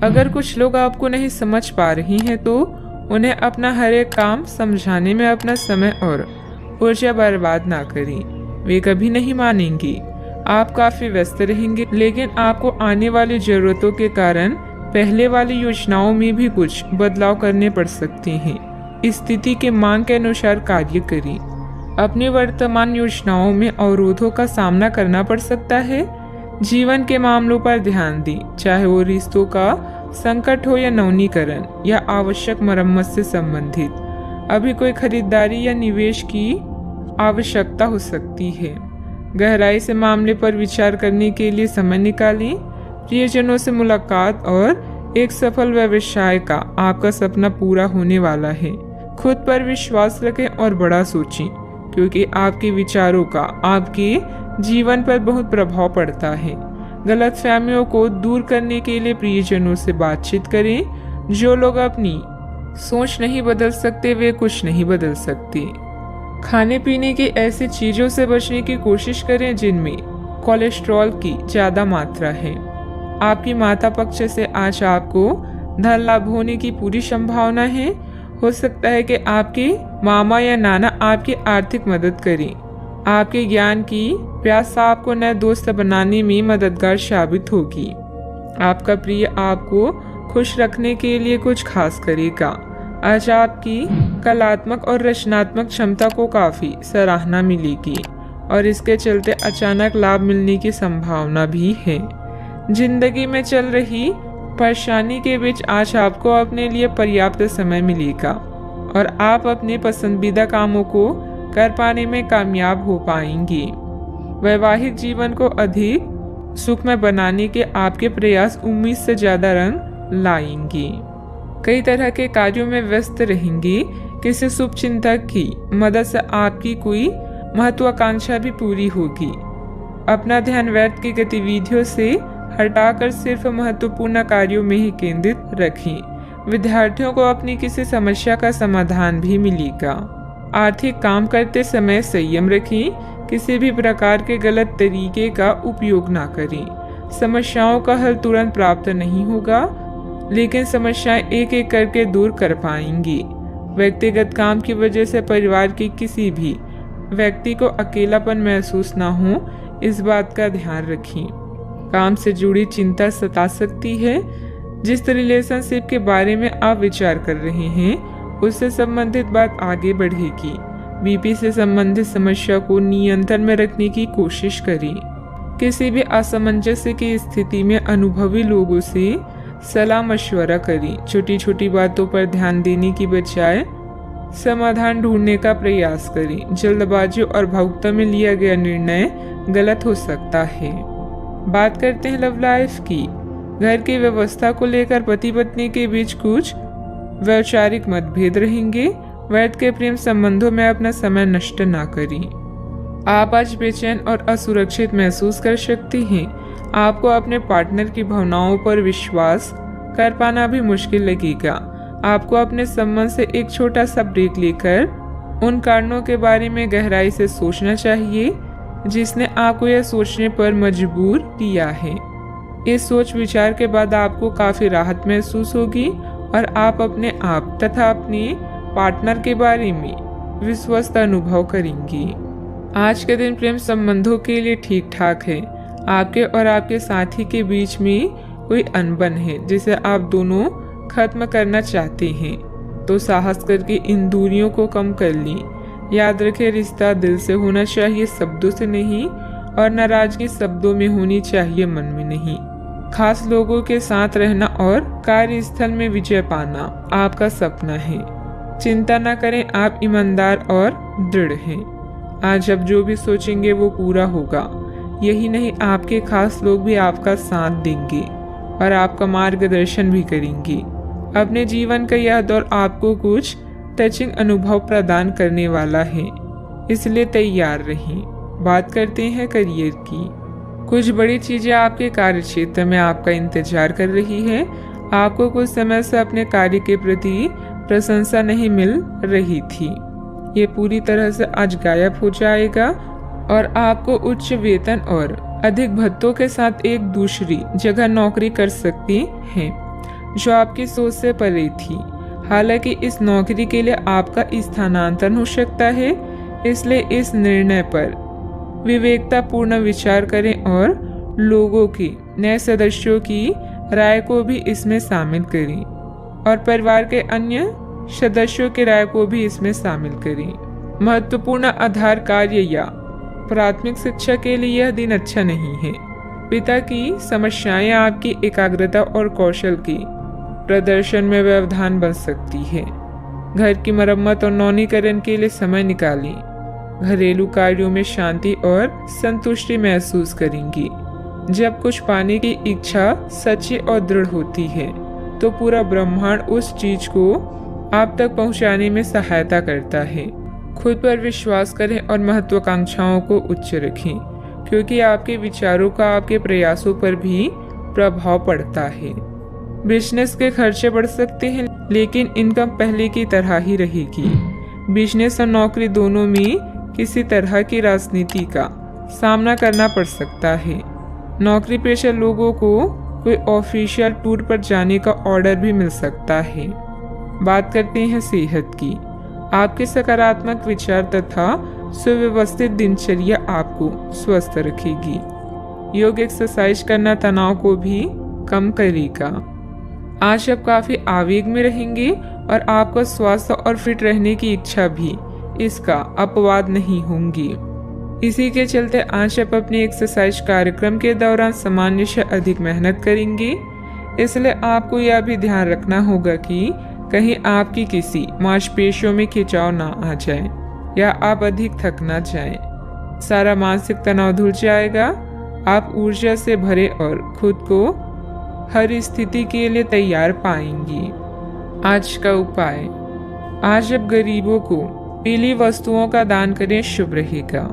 अगर कुछ लोग आपको नहीं समझ पा रही हैं तो उन्हें अपना हर एक काम समझाने में अपना समय और ऊर्जा बर्बाद ना करें। वे कभी नहीं मानेंगी। आप काफी व्यस्त रहेंगे, लेकिन आपको आने वाली जरूरतों के कारण पहले वाली योजनाओं में भी कुछ बदलाव करने पड़ सकते हैं। स्थिति के मांग के अनुसार कार्य करें। अपनी वर्तमान योजनाओं में अवरोधों का सामना करना पड़ सकता है। जीवन के मामलों पर ध्यान दें, चाहे वो रिश्तों का संकट हो या नवीनीकरण या आवश्यक मरम्मत से संबंधित। अभी कोई खरीदारी या निवेश की आवश्यकता हो सकती है। गहराई से मामले पर विचार करने के लिए समय निकालें। प्रियजनों से मुलाकात और एक सफल व्यवसाय का आपका सपना पूरा होने वाला है। खुद पर विश्वास रखें और बड़ा सोचें, क्योंकि आपके विचारों का आपके जीवन पर बहुत प्रभाव पड़ता है। गलतफहमियों को दूर करने के लिए प्रियजनों से बातचीत करें। जो लोग अपनी सोच नहीं बदल सकते वे कुछ नहीं बदल सकते। खाने पीने की ऐसी चीजों से बचने की कोशिश करें जिनमें कोलेस्ट्रॉल की ज्यादा मात्रा है। आपकी माता पक्ष से आज आपको धन लाभ होने की पूरी संभावना है। हो सकता है कि आपके मामा या नाना आपकी आर्थिक मदद करें। आपके ज्ञान की प्यास आपको नए दोस्त बनाने में मददगार साबित होगी। आपका प्रिय आपको खुश रखने के लिए कुछ खास करेगा। आज आपकी कलात्मक और रचनात्मक क्षमता को काफी सराहना मिलेगी और इसके चलते अचानक लाभ मिलने की संभावना भी है। जिंदगी में चल रही परेशानी के बीच आज आपको अपने लिए पर्याप्त समय मिलेगा और आप अपने पसंदीदा कामों को कर पाने में कामयाब हो पाएंगे। वैवाहिक जीवन को अधिक सुखमय बनाने के आपके प्रयास उम्मीद से ज्यादा रंग लाएंगे। कई तरह के कार्यों में व्यस्त रहेंगे। किसी शुभ चिंतक की मदद से आपकी कोई महत्वाकांक्षा भी पूरी होगी। अपना ध्यान व्यर्थ की गतिविधियों से हटाकर सिर्फ महत्वपूर्ण कार्यों में ही केंद्रित रखें। विद्यार्थियों को अपनी किसी समस्या का समाधान भी मिलेगा। आर्थिक काम करते समय संयम रखें। किसी भी प्रकार के गलत तरीके का उपयोग ना करें। समस्याओं का हल तुरंत प्राप्त नहीं होगा, लेकिन समस्याएं एक एक करके दूर कर पाएंगी। व्यक्तिगत काम की वजह से परिवार के किसी भी व्यक्ति को अकेलापन महसूस ना हो, इस बात का ध्यान रखें। काम से जुड़ी चिंता सता सकती है। जिस रिलेशनशिप के बारे में आप विचार कर रहे हैं उससे संबंधित बात आगे बढ़ेगी। बीपी से संबंधित समस्या को नियंत्रण में रखने की कोशिश करें। किसी भी असमंजस्य की स्थिति में अनुभवी लोगों से सलाह मशवरा करें। छोटी छोटी बातों पर ध्यान देने की बजाय समाधान ढूंढने का प्रयास करें। जल्दबाजी और भावुकता में लिया गया निर्णय गलत हो सकता है। बात करते हैं लव लाइफ की। घर की व्यवस्था को लेकर पति पत्नी के बीच कुछ वैचारिक मतभेद रहेंगे। व्यर्थ के प्रेम संबंधों में अपना समय नष्ट ना करें। आप आज बेचैन और असुरक्षित महसूस कर सकती हैं। आपको अपने पार्टनर की भावनाओं पर विश्वास कर पाना भी मुश्किल लगेगा। आपको अपने संबंध से एक छोटा सा ब्रेक लेकर उन कारणों के बारे में गहराई से सोचना चाहिए जिसने आपको यह सोचने पर मजबूर किया है। इस सोच विचार के बाद आपको काफी राहत महसूस होगी और आप अपने आप तथा अपने पार्टनर के बारे में विश्वस्त अनुभव करेंगी। आज के दिन प्रेम संबंधों के लिए ठीक ठाक है। आपके और आपके साथी के बीच में कोई अनबन है जिसे आप दोनों खत्म करना चाहते हैं, तो साहस करके इन दूरियों को कम कर लें। याद रखें, रिश्ता दिल से होना चाहिए, शब्दों से नहीं, और नाराजगी शब्दों में होनी चाहिए, मन में नहीं। खास लोगों के साथ रहना और कार्यस्थल में विजय पाना आपका सपना है। चिंता न करें, आप ईमानदार और दृढ़ हैं। आज आप जो भी सोचेंगे वो पूरा होगा। यही नहीं, आपके खास लोग भी आपका साथ देंगे और आपका मार्गदर्शन भी करेंगे। अपने जीवन का यह दौर आपको कुछ टचिंग अनुभव प्रदान करने वाला है, इसलिए तैयार रहें। बात करते हैं करियर की। कुछ बड़ी चीजें आपके कार्य क्षेत्र में आपका इंतजार कर रही है। आपको कुछ समय से अपने कार्य के प्रति प्रशंसा नहीं मिल रही थी, ये पूरी तरह से आज गायब हो जाएगा और आपको उच्च वेतन और अधिक भत्तों के साथ एक दूसरी जगह नौकरी कर सकती हैं। जो आपकी सोच से परे थी। हालांकि इस नौकरी के लिए आपका स्थानांतरण हो सकता है, इसलिए इस निर्णय पर विवेकतापूर्ण विचार करें और लोगों की, नए सदस्यों की राय को भी इसमें शामिल करें और परिवार के अन्य सदस्यों की राय को भी इसमें शामिल करें। महत्वपूर्ण आधार कार्य या प्राथमिक शिक्षा के लिए यह दिन अच्छा नहीं है। पिता की समस्याएं आपकी एकाग्रता और कौशल की प्रदर्शन में व्यवधान बन सकती है। घर की मरम्मत और नवीनीकरण के लिए समय निकालें। घरेलू कार्यों में शांति और संतुष्टि महसूस करेंगी। जब कुछ पाने की इच्छा सच्ची और दृढ़ होती है तो पूरा ब्रह्मांड उस चीज को आप तक पहुंचाने में सहायता करता है। खुद पर विश्वास करें और महत्वाकांक्षाओं को उच्च रखें, क्योंकि आपके विचारों का आपके प्रयासों पर भी प्रभाव पड़ता है। बिजनेस के खर्चे बढ़ सकते हैं, लेकिन इनकम पहले की तरह ही रहेगी। बिजनेस और नौकरी दोनों में किसी तरह की राजनीति का सामना करना पड़ सकता है। नौकरी पेशा लोगों को कोई ऑफिशियल टूर पर जाने का ऑर्डर भी मिल सकता है। बात करते हैं सेहत की। आपके सकारात्मक विचार तथा सुव्यवस्थित दिनचर्या आपको स्वस्थ रखेगी। योग एक्सरसाइज करना तनाव को भी कम करेगा। आज आप काफी आवेग में रहेंगे और आपका स्वास्थ्य और फिट रहने की इच्छा भी इसका अपवाद नहीं होंगी। इसी के चलते आज आप अपने एक्सरसाइज कार्यक्रम के दौरान सामान्य से अधिक मेहनत करेंगे। इसलिए आपको यह भी ध्यान रखना होगा कि कहीं आपकी किसी मांसपेशियों में खिंचाव ना आ जाए या आप अधिक थक ना जाएं। सारा मानसिक तनाव धुल जाएगा। आप ऊर्जा से भरे और खुद को हर स्थिति के लिए तैयार पाएंगी। आज का उपाय, आज आप गरीबों को पीली वस्तुओं का दान करें, शुभ रहेगा।